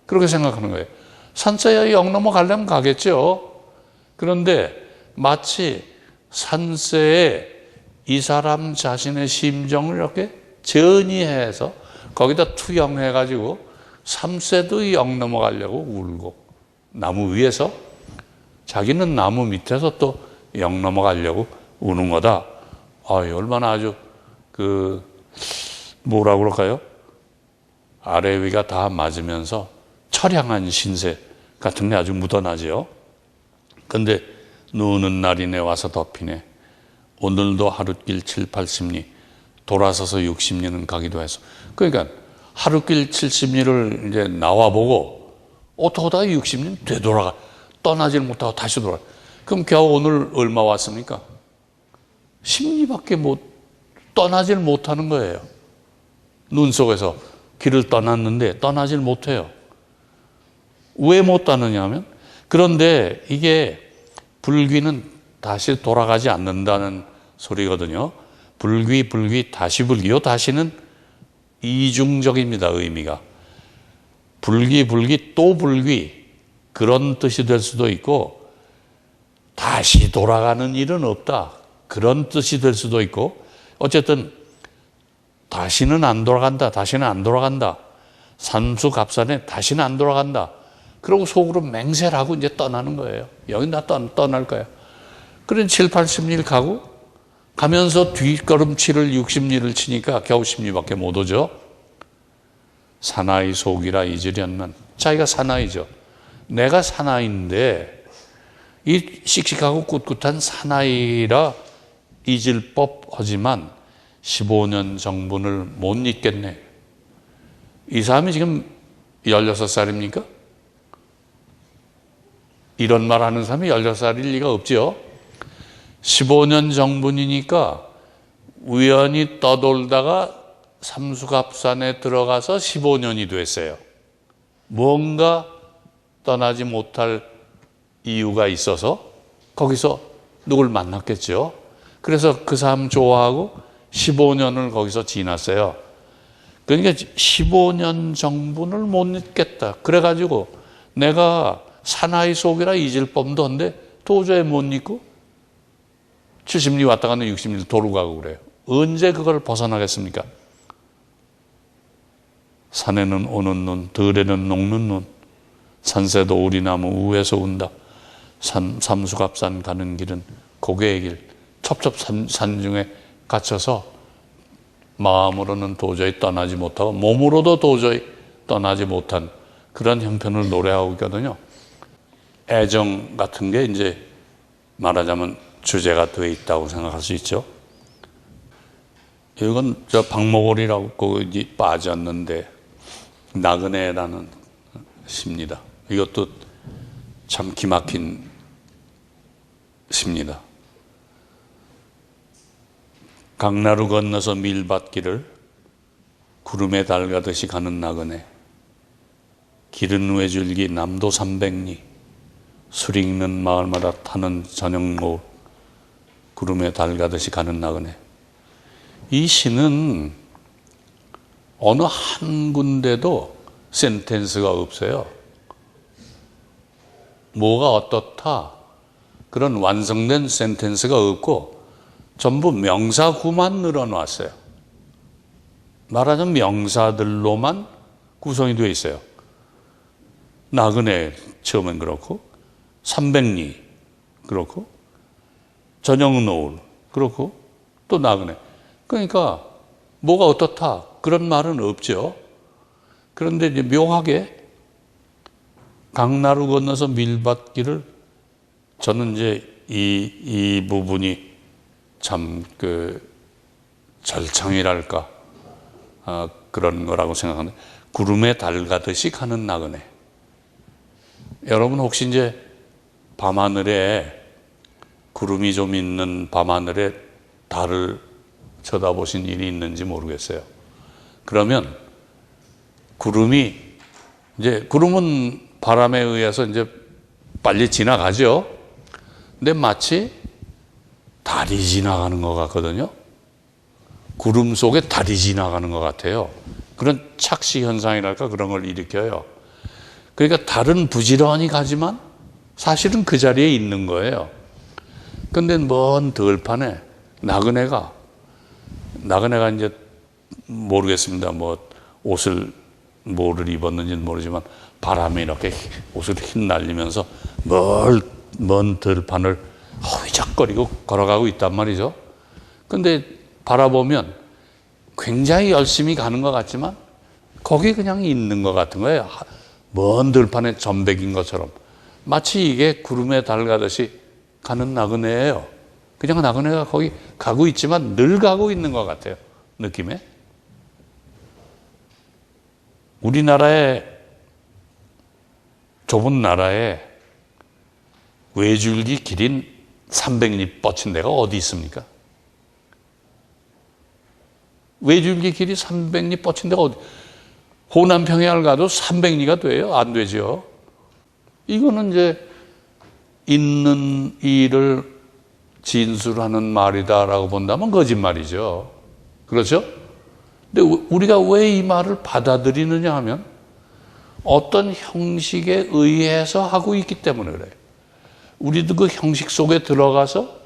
[SPEAKER 1] 그렇게 생각하는 거예요. 산새야 영 넘어가려면 가겠죠. 그런데 마치 산새에 이 사람 자신의 심정을 이렇게 전이해서 거기다 투영해가지고 삼새도 영 넘어가려고 울고, 나무 위에서 자기는 나무 밑에서 또 영 넘어가려고 우는 거다. 얼마나 아주 뭐라고 그럴까요? 아래 위가 다 맞으면서 처량한 신세 같은 게 아주 묻어나죠. 근데 누는 날이네 와서 덮이네. 오늘도 하룻길 7, 80리 돌아서서 60리는 가기도 해서. 그러니까 하룻길 70리를 이제 나와보고 어떡하다가 60리 되돌아가. 떠나질 못하고 다시 돌아가. 그럼 겨우 오늘 얼마 왔습니까? 10리밖에 떠나질 못하는 거예요. 눈 속에서 길을 떠났는데 떠나질 못해요. 왜 못 떠나냐면, 그런데 이게 불귀는 다시 돌아가지 않는다는 소리거든요. 불귀, 다시 불귀. 요 다시는 이중적입니다, 의미가. 불귀, 또 불귀. 그런 뜻이 될 수도 있고, 다시 돌아가는 일은 없다. 그런 뜻이 될 수도 있고, 어쨌든, 다시는 안 돌아간다. 삼수갑산에 다시는 안 돌아간다. 그러고 속으로 맹세를 하고 이제 떠나는 거예요. 여기 나 떠날 거야. 그런 7, 80리 가고, 가면서 뒷걸음치를 60리를 치니까 겨우 10리밖에 못 오죠. 사나이 속이라 잊으련만. 자기가 사나이죠. 내가 사나이인데 이 씩씩하고 꿋꿋한 사나이라 잊을 법하지만 15년 정분을 못 잊겠네. 이 사람이 지금 16살입니까? 이런 말 하는 사람이 16살일 리가 없죠. 15년 정분이니까 우연히 떠돌다가 삼수갑산에 들어가서 15년이 됐어요. 뭔가 떠나지 못할 이유가 있어서 거기서 누굴 만났겠죠. 그래서 그 사람 좋아하고 15년을 거기서 지났어요. 그러니까 15년 정분을 못 잊겠다. 그래가지고 내가 사나이 속이라 잊을 법도 한데 도저히 못 잊고 70리 왔다 가는 60리 도로 가고 그래요. 언제 그걸 벗어나겠습니까? 산에는 오는 눈, 들에는 녹는 눈, 산새도 오리나무 우에서 운다. 삼수갑산 가는 길은 고개의 길, 첩첩산 중에 갇혀서 마음으로는 도저히 떠나지 못하고 몸으로도 도저히 떠나지 못한 그런 형편을 노래하고 있거든요. 애정 같은 게 이제 말하자면 주제가 되어 있다고 생각할 수 있죠. 이건 저 박목월이라고 거기 빠졌는데 나그네라는 시입니다. 이것도 참 기막힌 시입니다. 강나루 건너서 밀밭길을 구름에 달가듯이 가는 나그네, 길은 외줄기 남도 300리, 술 익는 마을마다 타는 저녁 노을, 구름에 달가듯이 가는 나그네. 이 시는 어느 한 군데도 센텐스가 없어요. 뭐가 어떻다 그런 완성된 센텐스가 없고 전부 명사구만 늘어놨어요. 말하자면 명사들로만 구성이 되어 있어요. 나그네 처음엔 그렇고 300리 그렇고 저녁 노을 그렇고 또 나그네. 그러니까 뭐가 어떻다 그런 말은 없죠. 그런데 이제 묘하게 강나루 건너서 밀밭길을 저는 이제 이 부분이 참 절창이랄까 그런 거라고 생각하는데 구름에 달가듯이 가는 나그네. 여러분 혹시 이제 밤하늘에 구름이 좀 있는 밤하늘에 달을 쳐다보신 일이 있는지 모르겠어요. 그러면 구름은 바람에 의해서 이제 빨리 지나가죠. 근데 마치 달이 지나가는 것 같거든요. 구름 속에 달이 지나가는 것 같아요. 그런 착시 현상이랄까 그런 걸 일으켜요. 그러니까 달은 부지런히 가지만 사실은 그 자리에 있는 거예요. 근데 먼 들판에 나그네가 이제 모르겠습니다. 뭐 옷을 뭐를 입었는지는 모르지만 바람에 이렇게 옷을 휘날리면서 먼 들판을 허위적거리고 걸어가고 있단 말이죠. 근데 바라보면 굉장히 열심히 가는 것 같지만 거기 그냥 있는 것 같은 거예요. 먼 들판에 점백인 것처럼. 마치 이게 구름에 달 가듯이 가는 나그네예요. 그냥 나그네가 거기 가고 있지만 늘 가고 있는 것 같아요. 느낌에. 우리나라의 좁은 나라에 외줄기 길인 300리 뻗친 데가 어디 있습니까? 외줄기 길이 300리 뻗친 데가 어디? 호남 평양을 가도 300리가 돼요? 안 되죠. 이거는 이제 있는 일을 진술하는 말이다라고 본다면 거짓말이죠. 그렇죠? 근데 우리가 왜 이 말을 받아들이느냐 하면 어떤 형식에 의해서 하고 있기 때문에 그래요. 우리도 그 형식 속에 들어가서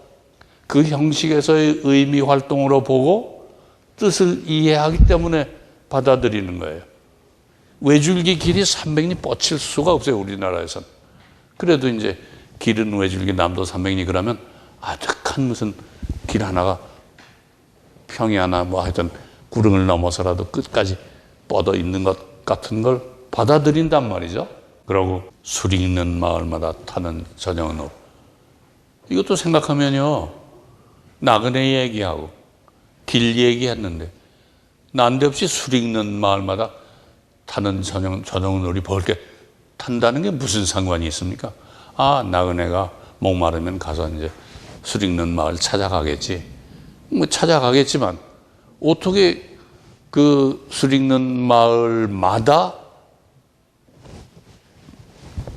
[SPEAKER 1] 그 형식에서의 의미 활동으로 보고 뜻을 이해하기 때문에 받아들이는 거예요. 외줄기 길이 300리 뻗칠 수가 없어요, 우리나라에서는. 그래도 이제 길은 외줄기 남도 300리 그러면 아득한 무슨 길 하나가 평야나 뭐 하여튼 구릉을 넘어서라도 끝까지 뻗어 있는 것 같은 걸 받아들인단 말이죠. 그러고 술 익는 마을마다 타는 저녁은 이것도 생각하면요. 나그네 얘기하고 길 얘기했는데 난데없이 술 익는 마을마다 타는 저녁은 우리 벌게 탄다는 게 무슨 상관이 있습니까? 아, 나그네가 목마르면 가서 이제 술 익는 마을 찾아가겠지. 뭐 찾아가겠지만 어떻게 그 술 익는 마을마다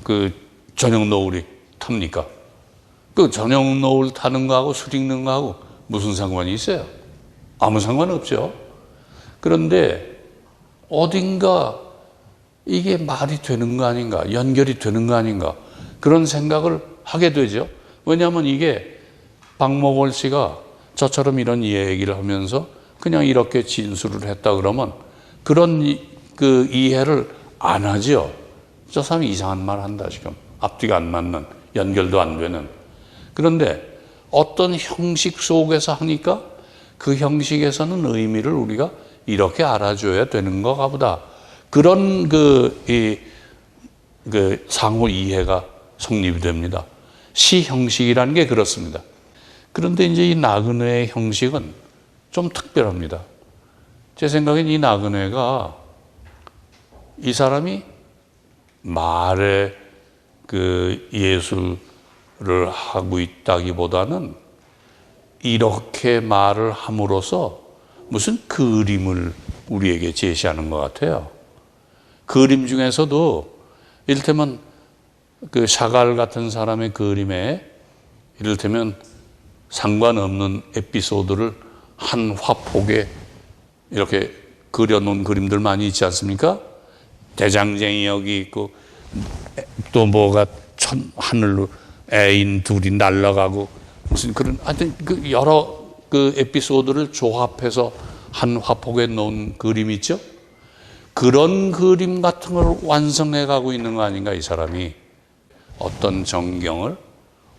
[SPEAKER 1] 그 저녁 노을이 탑니까? 그 저녁 노을 타는 거하고 술 익는 거하고 무슨 상관이 있어요? 아무 상관 없죠. 그런데 어딘가 이게 말이 되는 거 아닌가, 연결이 되는 거 아닌가 그런 생각을 하게 되죠. 왜냐하면 이게 박목월 씨가 저처럼 이런 얘기를 하면서 그냥 이렇게 진술을 했다 그러면 그런 그 이해를 안 하죠. 저 사람이 이상한 말 한다 지금. 앞뒤가 안 맞는, 연결도 안 되는. 그런데 어떤 형식 속에서 하니까 그 형식에서는 의미를 우리가 이렇게 알아줘야 되는 거가 보다. 그런 상호 이해가 성립이 됩니다. 시 형식이라는 게 그렇습니다. 그런데 이제 이 나그네의 형식은 좀 특별합니다. 제 생각엔 이 나그네가 이 사람이 말에 그 예술을 하고 있다기보다는 이렇게 말을 함으로써 무슨 그림을 우리에게 제시하는 것 같아요. 그림 중에서도 이를테면 그 샤갈 같은 사람의 그림에 이를테면 상관없는 에피소드를 한 화폭에 이렇게 그려놓은 그림들 많이 있지 않습니까? 대장쟁이 여기 있고 또 뭐가 하늘로 애인 둘이 날아가고 무슨 그런 하여튼 그 여러 그 에피소드를 조합해서 한 화폭에 놓은 그림 있죠? 그런 그림 같은 걸 완성해 가고 있는 거 아닌가 이 사람이. 어떤 전경을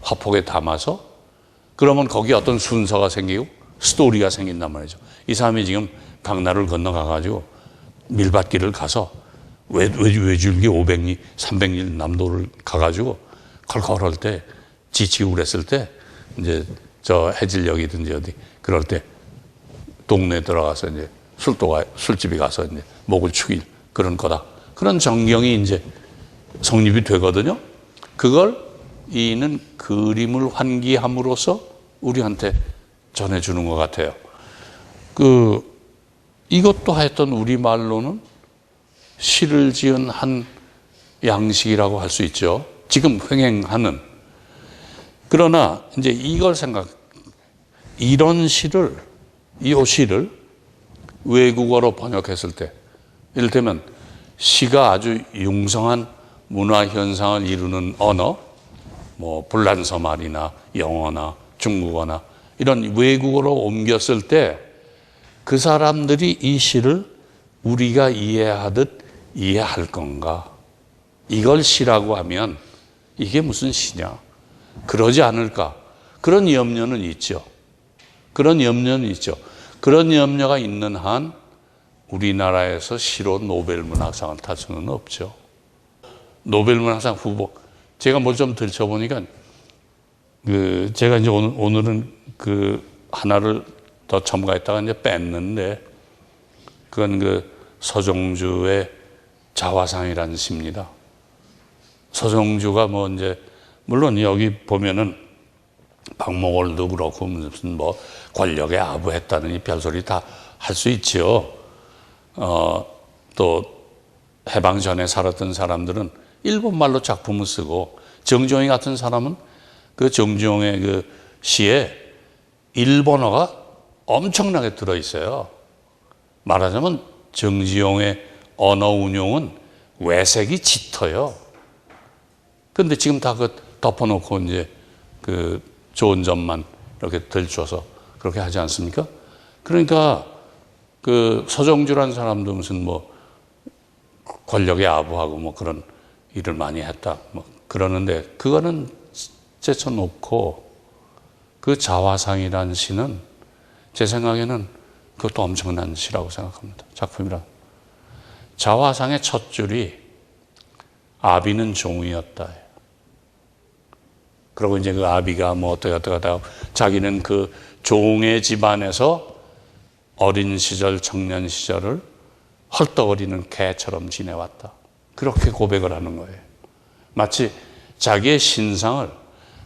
[SPEAKER 1] 화폭에 담아서 그러면 거기에 어떤 순서가 생기고 스토리가 생긴단 말이죠. 이 사람이 지금 강나를 건너가 가지고 밀밭길을 가서 외줄기 500리, 300리 남도를 가가지고 컬컬할 때 지치고 그랬을 때 이제 저 해질녘이든지 어디 그럴 때 동네 들어가서 이제 술집에 가서 이제 목을 축일 그런 거다. 그런 전경이 이제 성립이 되거든요. 그걸 이는 그림을 환기함으로써 우리한테 전해주는 것 같아요. 이것도 하여튼 우리말로는 시를 지은 한 양식이라고 할 수 있죠. 지금 횡행하는. 그러나 이제 이걸 이런 시를, 이 시를 외국어로 번역했을 때, 이를테면 시가 아주 융성한 문화 현상을 이루는 언어, 뭐 불란서 말이나 영어나 중국어나 이런 외국어로 옮겼을 때 그 사람들이 이 시를 우리가 이해하듯 이해할 건가? 이걸 시라고 하면 이게 무슨 시냐? 그러지 않을까? 그런 염려는 있죠. 그런 염려는 있죠. 그런 염려가 있는 한 우리나라에서 시로 노벨문학상을 탈 수는 없죠. 노벨문학상 후보, 제가 뭘 좀 들춰보니까 제가 이제 오늘은 하나를 더 첨가했다가 이제 뺐는데, 그건 서정주의 자화상이라는 시입니다. 서정주가 이제 물론 여기 보면은 박목월도 그렇고 무슨 권력에 아부했다는 이 별소리 다 할 수 있지요. 또 해방 전에 살았던 사람들은 일본말로 작품을 쓰고, 정주영이 같은 사람은 그 정주영의 시에 일본어가 엄청나게 들어있어요. 말하자면 정주영의 언어 운용은 외색이 짙어요. 근데 지금 다 덮어놓고 이제 좋은 점만 이렇게 들춰서 그렇게 하지 않습니까? 그러니까 서정주라는 사람도 무슨 권력에 아부하고 그런 일을 많이 했다 그러는데, 그거는 제쳐놓고 그 자화상이라는 시는 제 생각에는 그것도 엄청난 시라고 생각합니다. 작품이라. 자화상의 첫 줄이 아비는 종이었다. 그리고 이제 그 아비가 어떠다 자기는 그 종의 집안에서 어린 시절, 청년 시절을 헐떡거리는 개처럼 지내왔다. 그렇게 고백을 하는 거예요. 마치 자기의 신상을,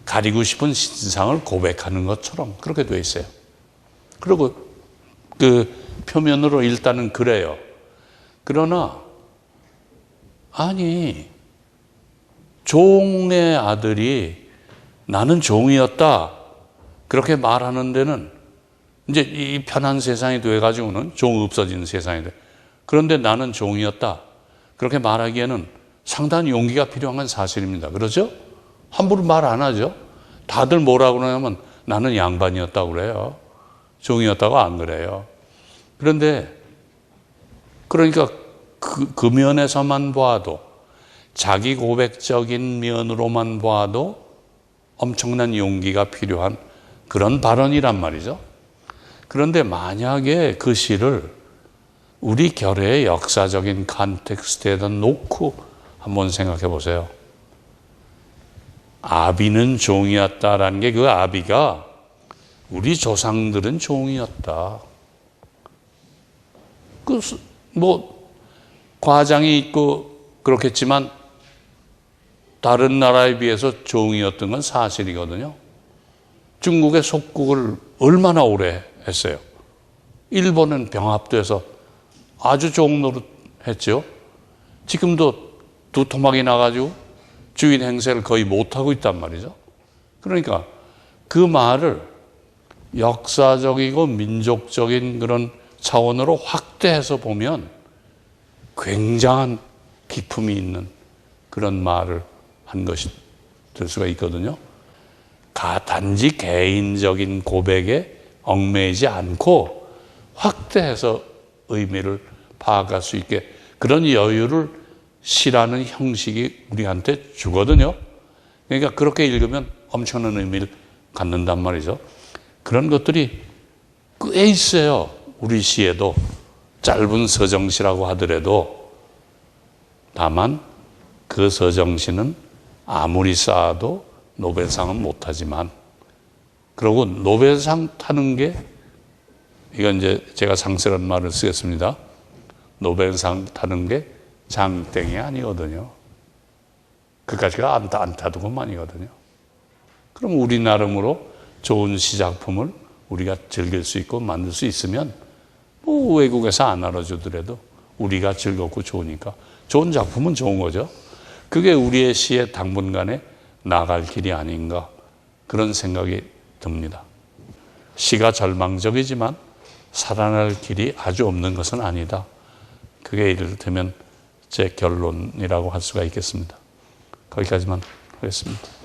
[SPEAKER 1] 가리고 싶은 신상을 고백하는 것처럼 그렇게 돼 있어요. 그리고 표면으로 일단은 그래요. 그러나 아니, 종의 아들이 나는 종이었다 그렇게 말하는 데는 이제 이 편한 세상이 돼가지고는 종 없어지는 세상이 돼. 그런데 나는 종이었다 그렇게 말하기에는 상당히 용기가 필요한 건 사실입니다. 그렇죠? 함부로 말 안 하죠. 다들 뭐라고 그러냐면 나는 양반이었다고 그래요. 종이었다고 안 그래요. 그런데 그러니까 그 면에서만 봐도, 자기 고백적인 면으로만 봐도 엄청난 용기가 필요한 그런 발언이란 말이죠. 그런데 만약에 그 시를 우리 결의 역사적인 컨텍스트에다 놓고 한번 생각해 보세요. 아비는 종이었다라는 게, 그 아비가 우리 조상들은 종이었다. 과장이 있고 그렇겠지만 다른 나라에 비해서 종이었던 건 사실이거든요. 중국의 속국을 얼마나 오래 했어요. 일본은 병합돼서 아주 종노릇 했죠. 지금도 두토막이 나가지고 주인 행세를 거의 못하고 있단 말이죠. 그러니까 그 말을 역사적이고 민족적인 그런 차원으로 확대해서 보면 굉장한 기품이 있는 그런 말을 한 것이 될 수가 있거든요. 단지 개인적인 고백에 얽매이지 않고 확대해서 의미를 파악할 수 있게 그런 여유를 시라는 형식이 우리한테 주거든요. 그러니까 그렇게 읽으면 엄청난 의미를 갖는단 말이죠. 그런 것들이 꽤 있어요. 우리 시에도 짧은 서정시라고 하더라도. 다만 그 서정시는 아무리 쌓아도 노벨상은 못하지만, 그리고 노벨상 타는 게, 이건 이제 제가 상세한 말을 쓰겠습니다. 노벨상 타는 게 장땡이 아니거든요. 그까지가 안 타도 그만이거든요. 그럼 우리 나름으로 좋은 시작품을 우리가 즐길 수 있고 만들 수 있으면 외국에서 안 알아주더라도 우리가 즐겁고 좋으니까 좋은 작품은 좋은 거죠. 그게 우리의 시의 당분간에 나갈 길이 아닌가, 그런 생각이 듭니다. 시가 절망적이지만 살아날 길이 아주 없는 것은 아니다. 그게 이를테면 제 결론이라고 할 수가 있겠습니다. 거기까지만 하겠습니다.